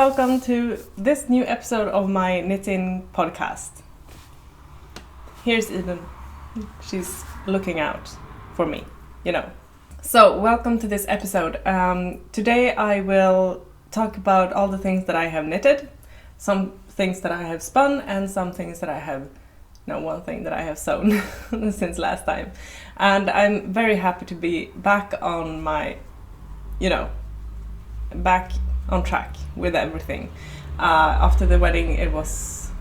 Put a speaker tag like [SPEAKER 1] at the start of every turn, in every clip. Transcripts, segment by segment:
[SPEAKER 1] welcome to this new episode of my knitting podcast. Here's Eden. She's looking out for me, you know. So, welcome to this episode. Today I will talk about all the things that I have knitted, some things that I have spun, and some things that I have, one thing that I have sewn since last time. And I'm very happy to be back on my, back on track with everything. After the wedding, it was,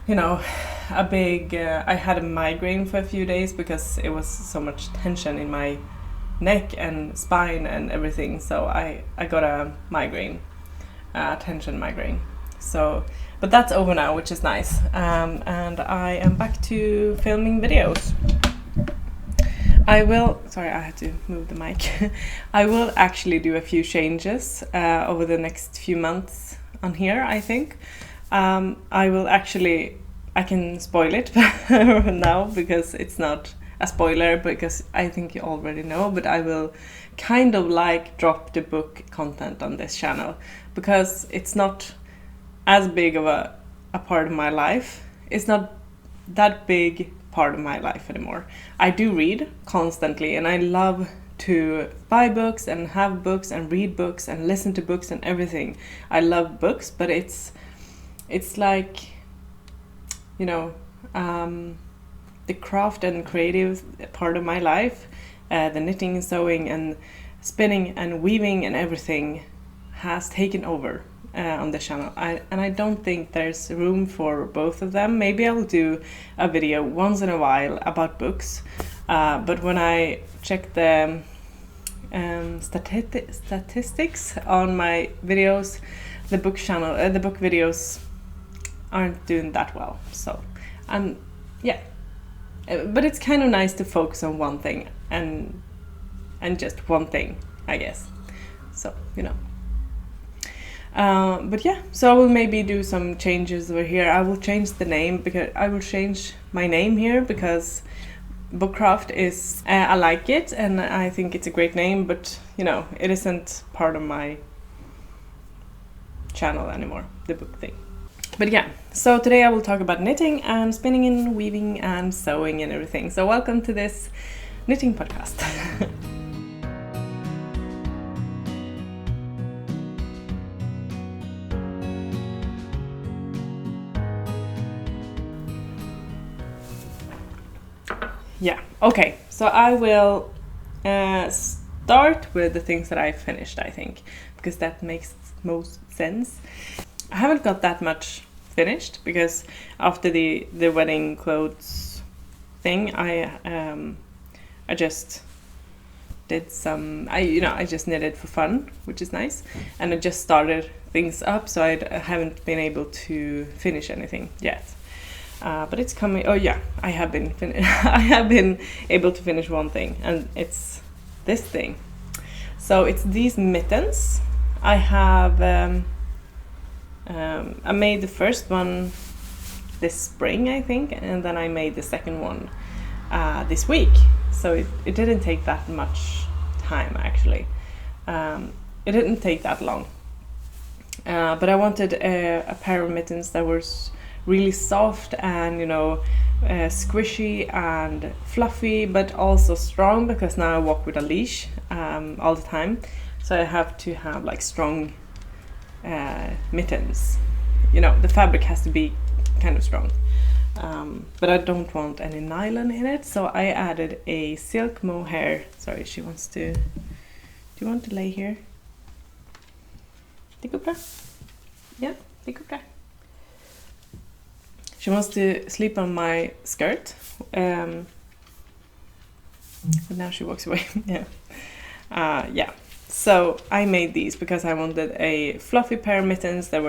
[SPEAKER 1] a big, I had a migraine for a few days because it was so much tension in my neck and spine and everything. So I got a migraine, tension migraine. So, but that's over now, which is nice. And I am back to filming videos. I had to move the mic. I will actually do a few changes over the next few months on here, I think. I can spoil it now because it's not a spoiler, because I think you already know, but I will kind of drop the book content on this channel because it's not as big of a part of my life. It's not that big part of my life anymore. I do read constantly and I love to buy books and have books and read books and listen to books and everything. I love books, but it's like, the craft and creative part of my life, the knitting and sewing and spinning and weaving and everything has taken over on the channel. I don't think there's room for both of them. Maybe I'll do a video once in a while about books, but when I check the statistics on my videos, the book videos aren't doing that well. So but it's kind of nice to focus on one thing and just one thing, I guess. So so I will maybe do some changes over here. I will change the name because I will change my name here because Bookcraft is, I like it and I think it's a great name, but it isn't part of my channel anymore, the book thing. But so today I will talk about knitting and spinning and weaving and sewing and everything. So welcome to this knitting podcast. Okay, so I will start with the things that I finished, I think, because that makes most sense. I haven't got that much finished because after the wedding clothes thing, I just did some, I just knitted for fun, which is nice, and I just started things up, so I haven't been able to finish anything yet. But it's coming. Oh yeah, I have been able to finish one thing, and it's this thing. So it's these mittens. I have I made the first one this spring, I think, and then I made the second one this week. So it didn't take that much time, actually. It didn't take that long. But I wanted a pair of mittens that were really soft and squishy and fluffy, but also strong, because now I walk with a leash all the time, so I have to have strong mittens. The fabric has to be kind of strong, but I don't want any nylon in it, so I added a silk mohair. Sorry, she wants to. Do you want to lay here? Ligg upp där. Yeah, ligg upp där. She wants to sleep on my skirt, but now she walks away. So I made these because I wanted a fluffy pair of mittens that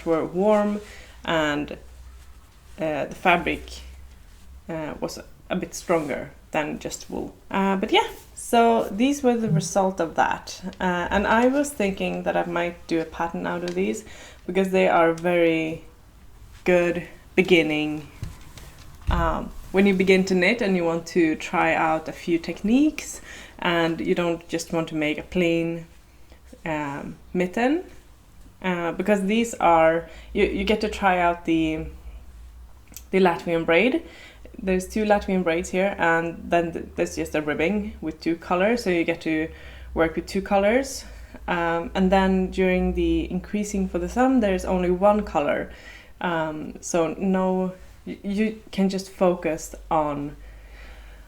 [SPEAKER 1] were warm, and the fabric was a bit stronger than just wool. So these were the result of that, and I was thinking that I might do a pattern out of these because they are very good beginning. When you begin to knit and you want to try out a few techniques and you don't just want to make a plain mitten, because these are, you get to try out the Latvian braid. There's 2 Latvian braids here, and then there's just a ribbing with 2 colors, so you get to work with 2 colors. And then during the increasing for the thumb, there's only 1 color. So no, you can just focus on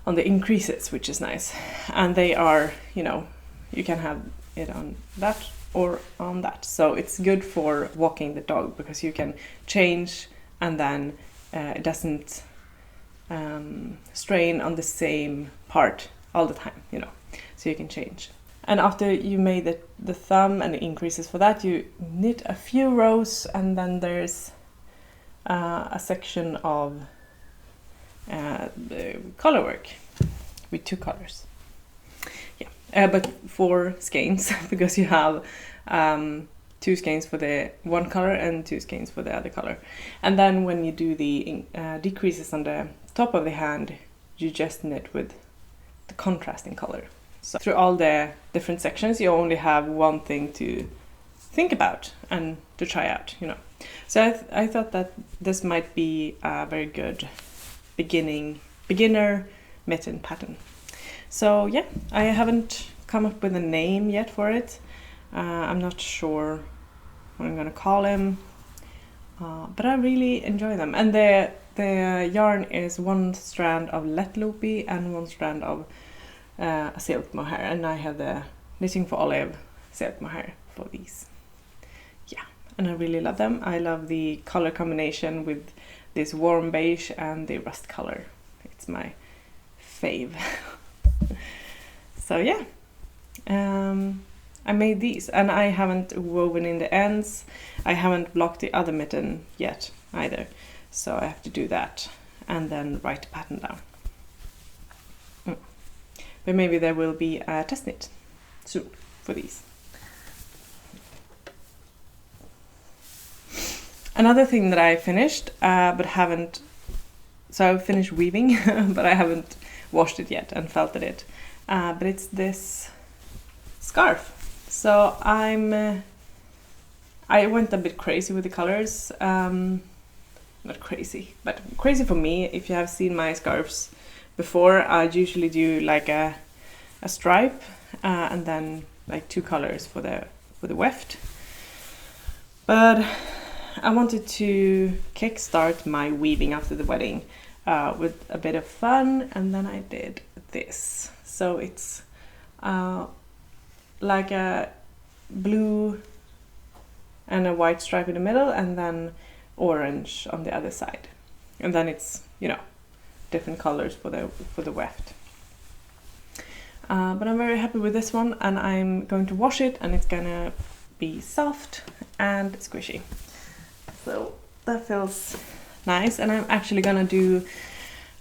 [SPEAKER 1] the increases, which is nice. And they are, you know, you can have it on that or on that. So it's good for walking the dog because you can change, and then it doesn't strain on the same part all the time, you know, so you can change. And after you made the thumb and the increases for that, you knit a few rows, and then there's a section of the color work with 2 colors. Yeah, but 4 skeins because you have 2 skeins for the one color and 2 skeins for the other color. And then when you do the decreases on the top of the hand, you just knit with the contrasting color. So through all the different sections, you only have one thing to think about and to try out, you know. So I thought that this might be a very good beginner mitten pattern. So yeah, I haven't come up with a name yet for it. I'm not sure what I'm gonna call him, but I really enjoy them. And the yarn is 1 strand of let loopy and 1 strand of a silk mohair, and I have the Knitting for Olive silk mohair for these. Yeah, and I really love them. I love the color combination with this warm beige and the rust color. It's my fave. So yeah, I made these, and I haven't woven in the ends. I haven't blocked the other mitten yet either, so I have to do that and then write the pattern down. But maybe there will be a test knit soon for these. Another thing that I finished, but haven't, so I finished weaving, but I haven't washed it yet and felted it. But it's this scarf. So I went a bit crazy with the colors. Not crazy, but crazy for me. If you have seen my scarves before, I usually do like a stripe and then like 2 colors for the weft. But I wanted to kickstart my weaving after the wedding with a bit of fun, and then I did this. So it's like a blue and a white stripe in the middle, and then orange on the other side. And then it's, you know, different colors for the weft. But I'm very happy with this one, and I'm going to wash it, and it's gonna be soft and squishy. So that feels nice, and I'm actually gonna do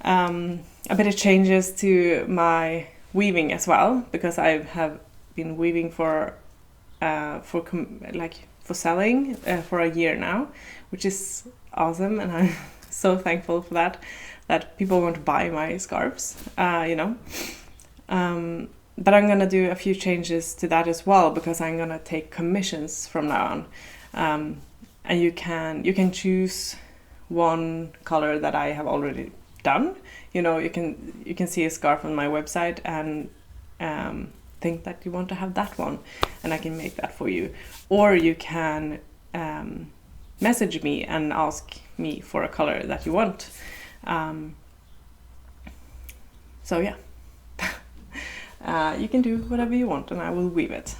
[SPEAKER 1] a bit of changes to my weaving as well, because I have been weaving for selling for a year now, which is awesome, and I'm so thankful for that people want to buy my scarves, you know. But I'm gonna do a few changes to that as well, because I'm gonna take commissions from now on, and you can choose one color that I have already done. You know, you can see a scarf on my website and think that you want to have that one, and I can make that for you. Or you can message me and ask me for a color that you want. So yeah, you can do whatever you want, and I will weave it.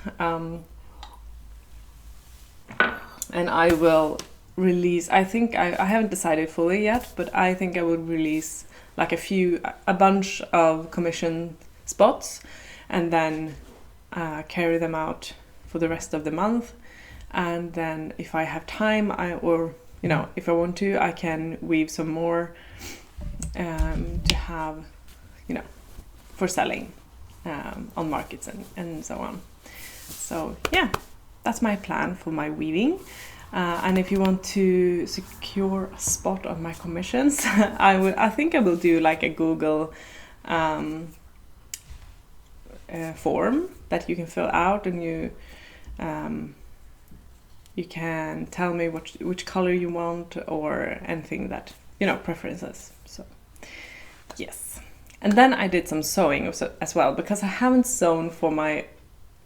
[SPEAKER 1] And I will release, I think I haven't decided fully yet, but I think I would release like a bunch of commission spots, and then carry them out for the rest of the month. And then if I have time, if I want to, I can weave some more to have, you know, for selling on markets and so on. So yeah, that's my plan for my weaving. And if you want to secure a spot on my commissions, I think I will do like a Google form that you can fill out, and You can tell me which color you want or anything that, you know, preferences. So yes. And then I did some sewing as well, because I haven't sewn for my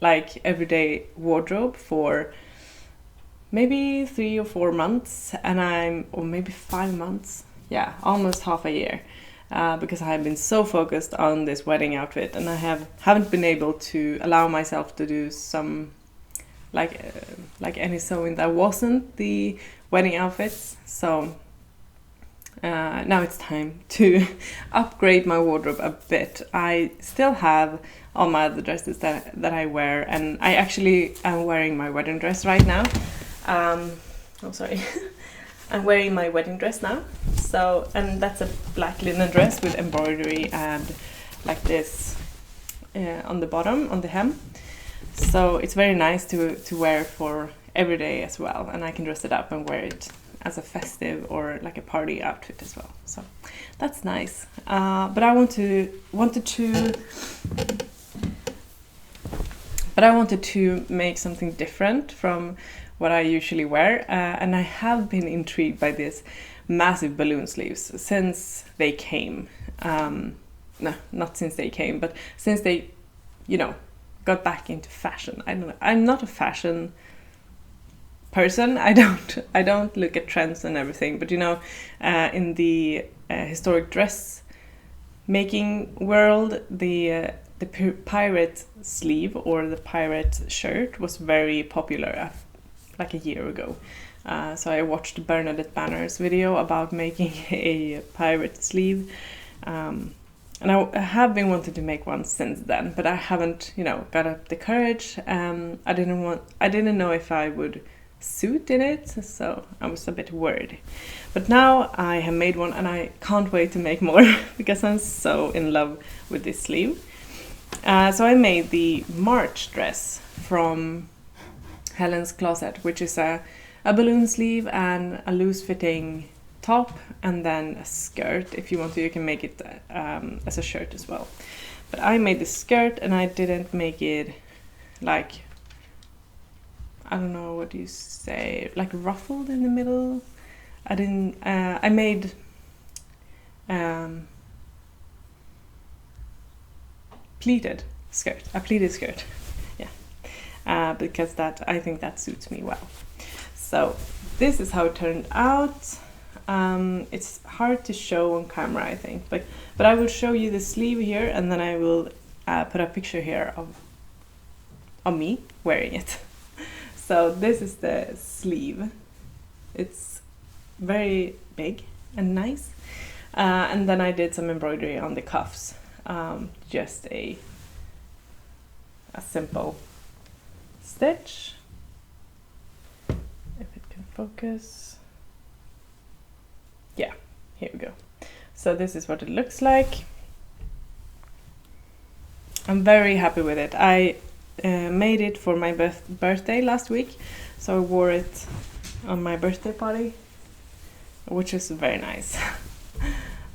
[SPEAKER 1] like everyday wardrobe for maybe 3 or 4 months, or maybe 5 months. Yeah, almost half a year. Because I have been so focused on this wedding outfit, and I haven't been able to allow myself to do some like any sewing that wasn't the wedding outfits. So now it's time to upgrade my wardrobe a bit. I still have all my other dresses that I wear, and I actually am wearing my wedding dress right now. Oh, sorry. I'm wearing my wedding dress now. So, and that's a black linen dress with embroidery and like this on the bottom, on the hem. So it's very nice to wear for every day as well, and I can dress it up and wear it as a festive or like a party outfit as well. So that's nice. But I wanted to make something different from what I usually wear, and I have been intrigued by this massive balloon sleeves since they came. No, not since they came, but since they, you know, got back into fashion. I don't know. I'm not a fashion person. I don't look at trends and everything. But you know, in the historic dress making world, the pirate sleeve or the pirate shirt was very popular like a year ago. So I watched Bernadette Banner's video about making a pirate sleeve. And I have been wanting to make one since then, but I haven't, you know, got up the courage. I didn't know if I would suit in it, so I was a bit worried. But now I have made one, and I can't wait to make more because I'm so in love with this sleeve. So I made the March dress from Helen's Closet, which is a balloon sleeve and a loose-fitting top, and then a skirt. If you want to, you can make it as a shirt as well. But I made the skirt, and I didn't make it like, I don't know what you say, like ruffled in the middle. I didn't. I made pleated skirt, a pleated skirt. Yeah, because I think that suits me well. So this is how it turned out. It's hard to show on camera, I think, but I will show you the sleeve here, and then I will put a picture here of me wearing it. So this is the sleeve. It's very big and nice, and then I did some embroidery on the cuffs. Just a simple stitch, if it can focus. Yeah, here we go. So this is what it looks like. I'm very happy with it. I made it for my birthday last week, so I wore it on my birthday party, which is very nice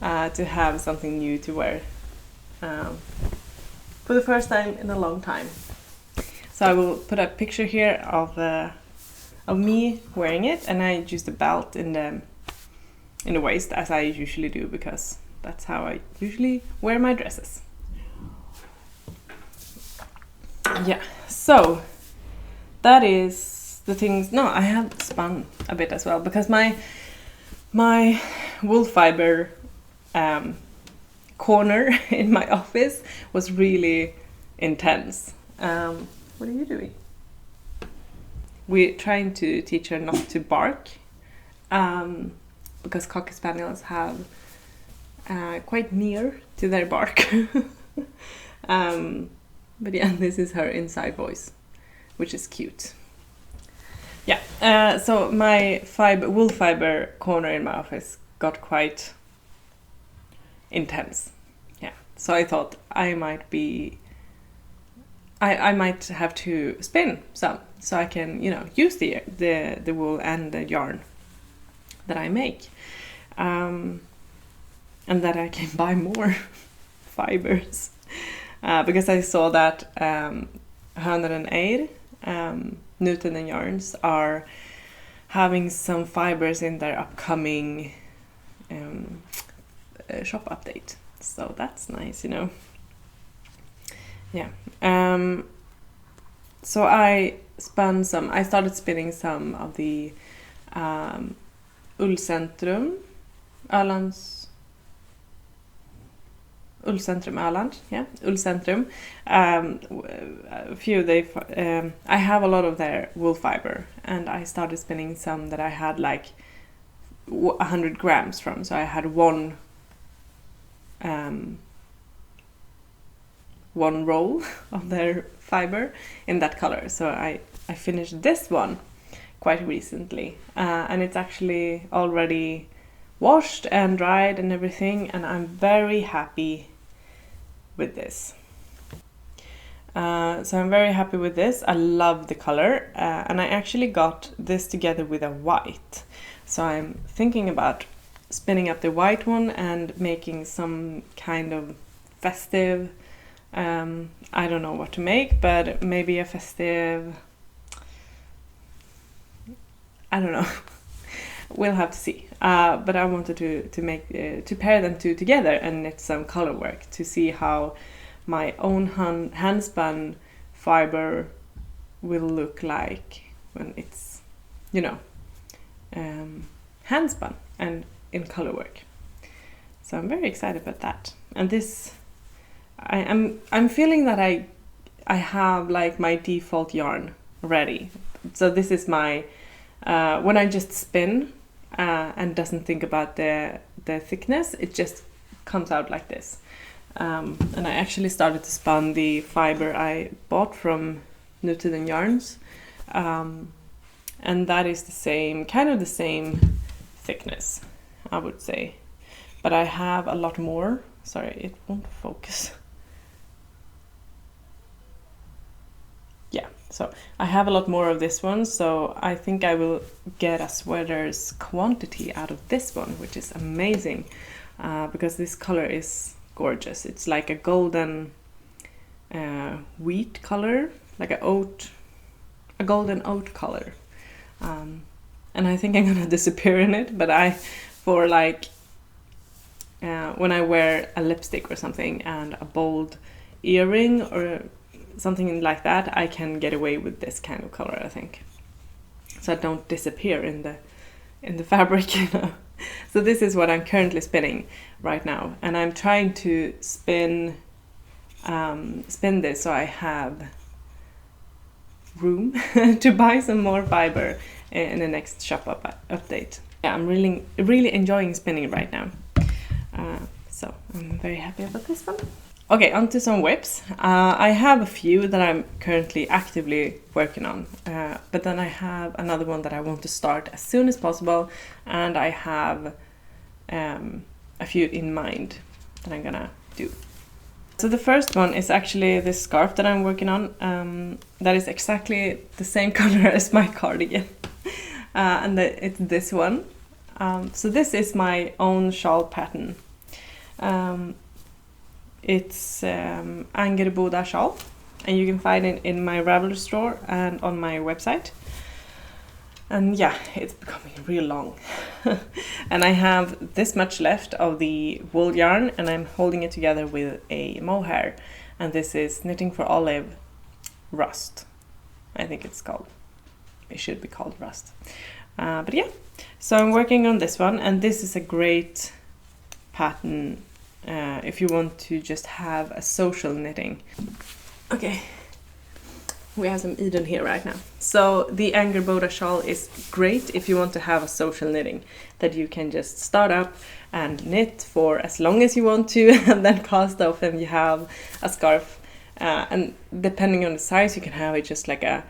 [SPEAKER 1] to have something new to wear for the first time in a long time. So I will put a picture here of me wearing it, and I used a belt in the waist, as I usually do, because that's how I usually wear my dresses. Yeah, so that is the things. No, I have spun a bit as well, because my wool fiber corner in my office was really intense. What are you doing? We're trying to teach her not to bark, because Cocker Spaniels have quite near to their bark. But yeah, this is her inside voice, which is cute. Yeah, so my wool fiber corner in my office got quite intense. Yeah, so I thought I might have to spin some, so I can, you know, use the wool and the yarn that I make, and that I can buy more fibers, because I saw that 108 Newton and Yarns are having some fibers in their upcoming shop update. So that's nice, you know. Yeah. So I started spinning some of the Ullcentrum Öland, yeah, Ullcentrum. A few I have a lot of their wool fiber, and I started spinning some that I had like 100 grams from. So I had one roll of their fiber in that color. So I finished this one quite recently, and it's actually already washed and dried and everything, and I'm very happy with this. So I'm very happy with this. I love the color, and I actually got this together with a white. So I'm thinking about spinning up the white one and making some kind of festive, I don't know what to make, but maybe a festive, I don't know. We'll have to see. But I wanted to pair them two together and knit some color work to see how my own hand spun fiber will look like when it's, you know, hand spun and in color work. So I'm very excited about that. And this, I'm feeling that I have like my default yarn ready. So this is my when I just spin and doesn't think about the thickness, it just comes out like this. And I actually started to spin the fiber I bought from Newton and Yarns, and that is the same, kind of the same thickness, I would say. But I have a lot more. Sorry, it won't focus. Yeah, so I have a lot more of this one, so I think I will get a sweater's quantity out of this one, which is amazing, because this color is gorgeous. It's like a golden wheat color, like a golden oat color, and I think I'm gonna disappear in it, but for like when I wear a lipstick or something and a bold earring or something like that, I can get away with this kind of color, I think, so I don't disappear in the fabric, you know. So this is what I'm currently spinning right now, and I'm trying to spin this so I have room to buy some more fiber in the next shop update. Yeah, I'm really enjoying spinning right now, so I'm very happy about this one. Okay, on to some whips. I have a few that I'm currently actively working on, but then I have another one that I want to start as soon as possible, and I have a few in mind that I'm gonna do. So the first one is actually this scarf that I'm working on, that is exactly the same color as my cardigan, and it's this one. So this is my own shawl pattern. It's Angerboda shawl, and you can find it in my Ravelry store and on my website. And yeah, it's becoming real long. And I have this much left of the wool yarn, and I'm holding it together with a mohair. And this is Knitting for Olive Rust, I think it's called. It should be called Rust. But yeah, so I'm working on this one, and this is a great pattern if you want to just have a social knitting. Okay, we have some Eden here right now. So the Angerboda shawl is great if you want to have a social knitting that you can just start up and knit for as long as you want to, and then cast off and you have a scarf. And depending on the size, you can have it just like a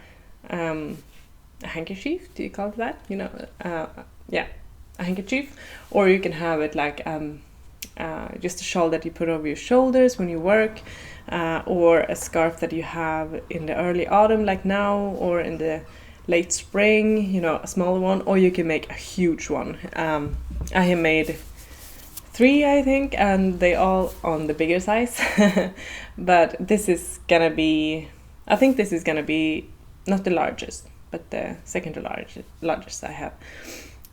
[SPEAKER 1] handkerchief. Do you call it that? You know, yeah, a handkerchief. Or you can have it like just a shawl that you put over your shoulders when you work, or a scarf that you have in the early autumn like now, or in the late spring, you know, a smaller one, or you can make a huge one. I have made 3, I think, and they all on the bigger size. But this is gonna be, I think this is gonna be not the largest, but the second to largest I have.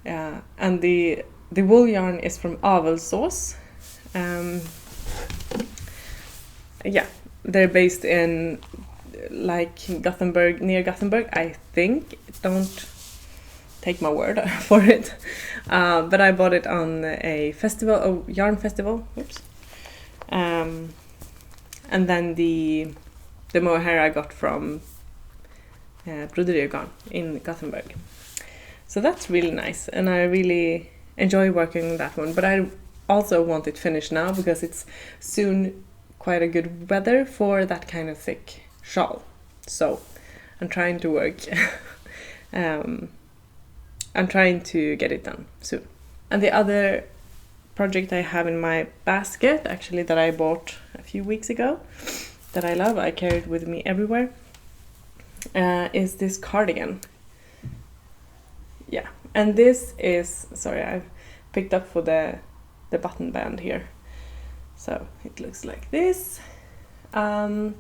[SPEAKER 1] And the wool yarn is from Avelsås. Yeah, they're based in like Gothenburg, near Gothenburg, I think. Don't take my word for it. But I bought it on a festival, a yarn festival. Oops. And then the mohair I got from Broderigarn in Gothenburg. So that's really nice, and I really enjoy working on that one. But I also want it finished now because it's soon quite a good weather for that kind of thick shawl. So I'm trying to work. I'm trying to get it done soon. And the other project I have in my basket, actually, that I bought a few weeks ago, that I love, I carry it with me everywhere, is this cardigan. Yeah, and this is, sorry, I've picked up for the button band here. So it looks like this. And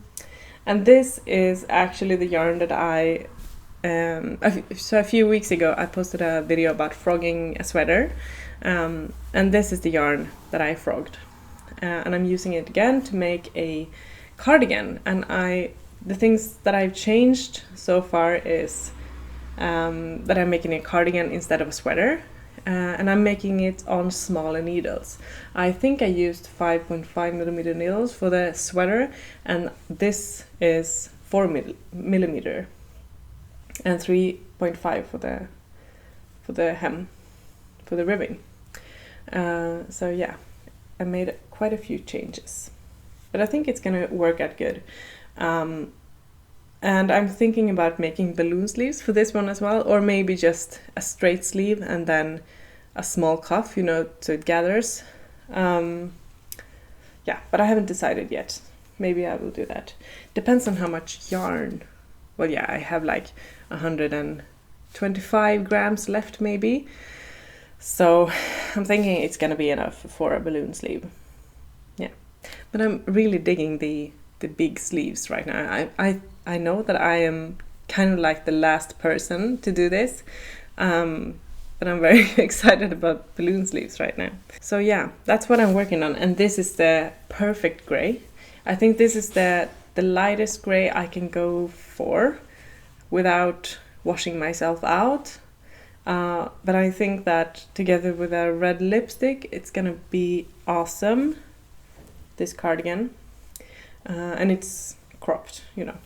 [SPEAKER 1] this is actually the yarn that so a few weeks ago I posted a video about frogging a sweater. And this is the yarn that I frogged. And I'm using it again to make a cardigan. And the things that I've changed so far is that I'm making a cardigan instead of a sweater, and I'm making it on smaller needles. I think I used 5.5mm needles for the sweater, and this is 4mm and 3.5 for the hem, for the ribbing. So yeah, I made quite a few changes, but I think it's gonna work out good. And I'm thinking about making balloon sleeves for this one as well, or maybe just a straight sleeve and then a small cuff, you know, so it gathers. Yeah, but I haven't decided yet. Maybe I will do that. Depends on how much yarn. Well, yeah, I have like 125 grams left maybe. So I'm thinking it's gonna be enough for a balloon sleeve. Yeah, but I'm really digging the big sleeves right now. I know that I am kind of like the last person to do this, but I'm very excited about balloon sleeves right now. So yeah, that's what I'm working on, and this is the perfect gray. I think this is the lightest gray I can go for without washing myself out. But I think that together with a red lipstick, it's gonna be awesome, this cardigan. And it's cropped, you know.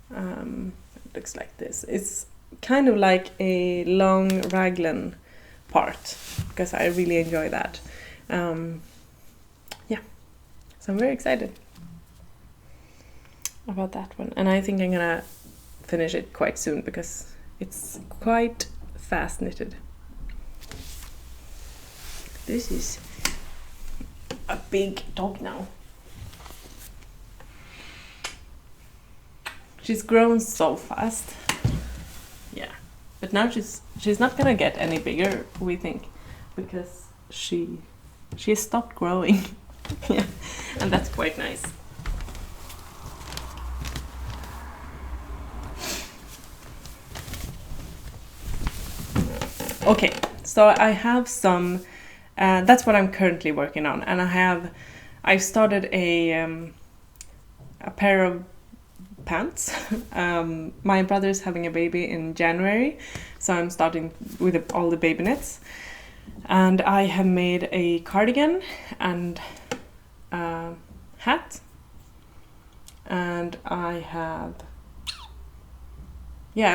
[SPEAKER 1] It looks like this. It's kind of like a long raglan part, because I really enjoy that. Yeah, so I'm very excited about that one, and I think I'm gonna finish it quite soon because it's quite fast knitted. This is a big dog now. She's grown so fast. Yeah, but now she's not gonna get any bigger, we think, because she has stopped growing. Yeah, and that's quite nice. Okay, so I have some. That's what I'm currently working on, and I've started a pair of pants. My brother's having a baby in January, so I'm starting with all the baby knits, and I have made a cardigan and a hat, and I've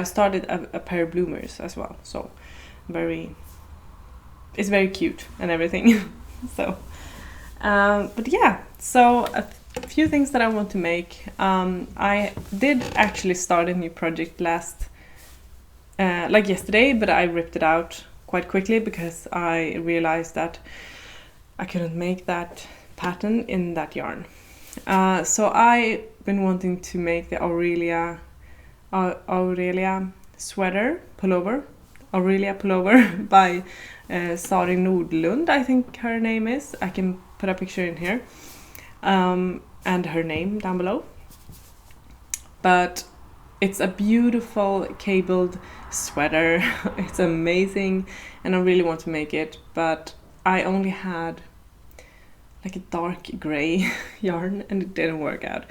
[SPEAKER 1] started a pair of bloomers as well, so it's very cute and everything. So but yeah, so a few things that I want to make. I did actually start a new project like yesterday, but I ripped it out quite quickly because I realized that I couldn't make that pattern in that yarn. So I've been wanting to make the Aurelia sweater pullover, Aurelia pullover by Sari Nordlund, I think her name is. I can put a picture in here. And her name down below. But it's a beautiful cabled sweater. It's amazing and I really want to make it, but I only had like a dark gray yarn and it didn't work out.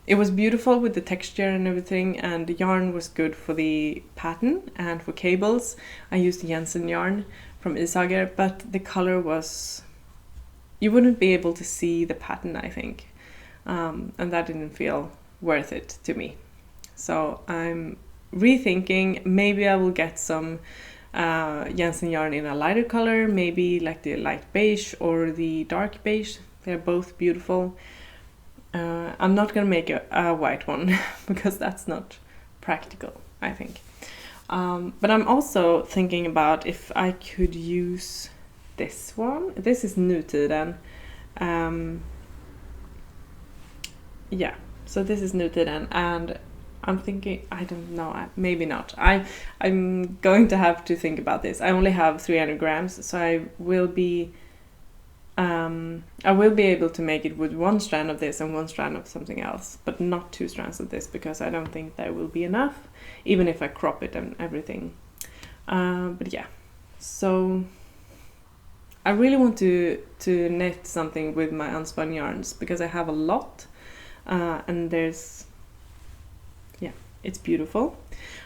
[SPEAKER 1] It was beautiful with the texture and everything, and the yarn was good for the pattern and for cables. I used Jensen yarn from Isager, but the color was, you wouldn't be able to see the pattern, I think, and that didn't feel worth it to me. So I'm rethinking, maybe I will get some Jensen yarn in a lighter color, maybe like the light beige or the dark beige. They're both beautiful. I'm not gonna make a white one because that's not practical, I think. But I'm also thinking about if I could use this one. This is Nutiden. Yeah, so this is Nutiden, and I'm thinking, I don't know, maybe not. I'm going to have to think about this. I only have 300 grams, so I will be able to make it with one strand of this and one strand of something else, but not 2 strands of this, because I don't think that will be enough, even if I crop it and everything. But yeah, so I really want to knit something with my unspun yarns, because I have a lot, and there's, yeah, it's beautiful.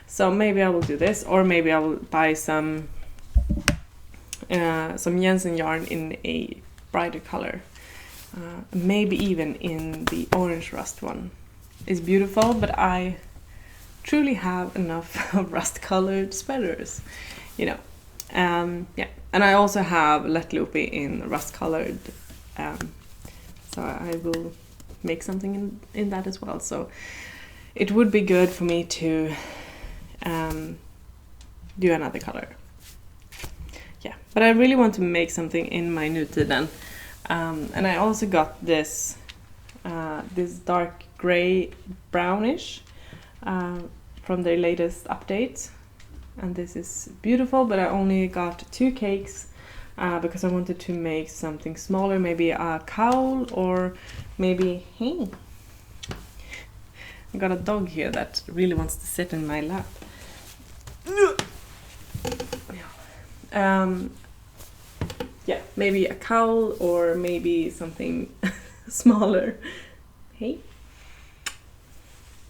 [SPEAKER 1] So maybe I will do this, or maybe I will buy some Jensen yarn in a brighter color, maybe even in the orange rust one. It's beautiful, but I truly have enough rust colored sweaters, you know. Yeah, and I also have Let Loopy in rust colored, so I will make something in that as well. So it would be good for me to do another color. Yeah, but I really want to make something in my Nutiden. And I also got this dark gray brownish from their latest update. And this is beautiful, but I only got 2 cakes because I wanted to make something smaller, maybe a cowl, or maybe, hey, I got a dog here that really wants to sit in my lap. Yeah, maybe a cowl or maybe something smaller. Hey.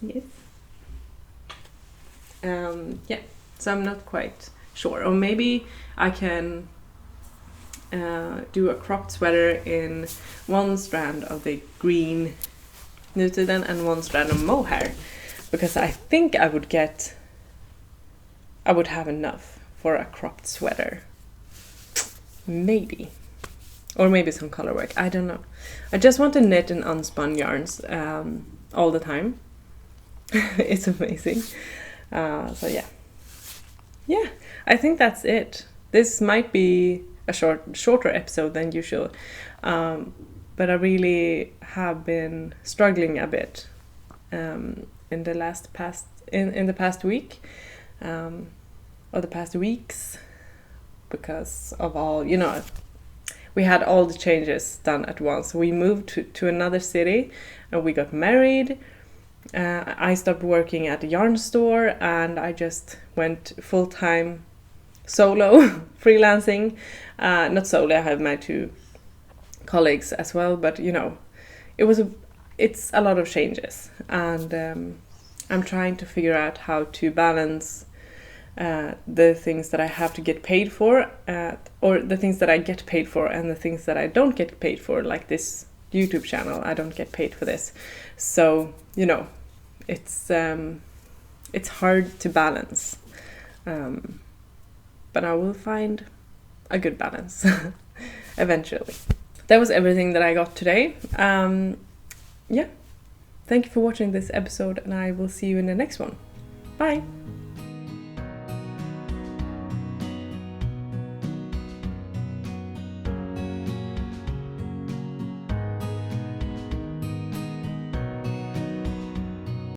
[SPEAKER 1] Yes. Yeah, so I'm not quite sure. Or maybe I can do a cropped sweater in one strand of the green Nutiden and one strand of mohair, because I think I would have enough for a cropped sweater. Maybe. Or maybe some color work, I don't know. I just want to knit in unspun yarns all the time. It's amazing. So yeah. Yeah, I think that's it. This might be a shorter episode than usual, but I really have been struggling a bit in the past week, or the past weeks, because of all, you know, we had all the changes done at once. We moved to another city and we got married. I stopped working at a yarn store and I just went full-time solo freelancing. Not solo, I have my 2 colleagues as well, but you know, it's a lot of changes, and I'm trying to figure out how to balance the things that I have to get paid for, or the things that I get paid for and the things that I don't get paid for, like this YouTube channel. I don't get paid for this, so you know, it's hard to balance, but I will find a good balance eventually. That was everything that I got today. Yeah, thank you for watching this episode, and I will see you in the next one. Bye!